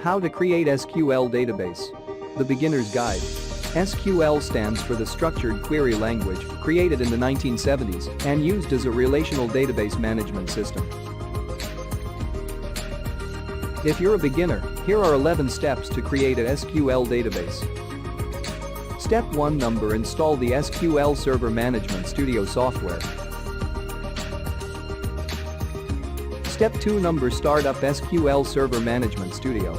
How to create SQL database. The Beginner's Guide. SQL stands for the Structured Query Language, created in the 1970s and used as a relational database management system. If you're a beginner, here are 11 steps to create an SQL database. Step 1. Install the SQL Server Management Studio software. Step 2. Start up SQL Server Management Studio.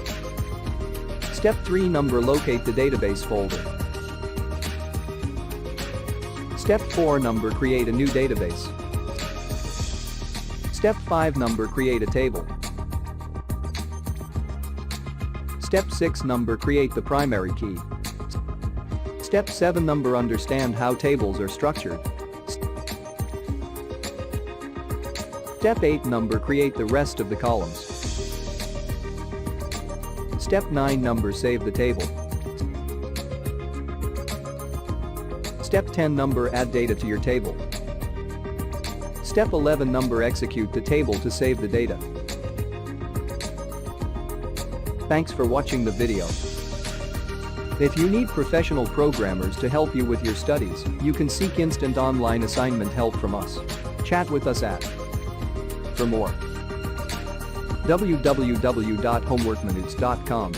Step 3. Locate the database folder. Step 4. Create a new database. Step 5. Create a table. Step 6. Create the primary key. Step 7. Understand how tables are structured. Step 8. Create the rest of the columns. Step 9. Save the table. Step 10. Add data to your table. Step 11. Execute the table to save the data. Thanks for watching the video. If you need professional programmers to help you with your studies, you can seek instant online assignment help from us. Chat with us at for more www.homeworkminutes.com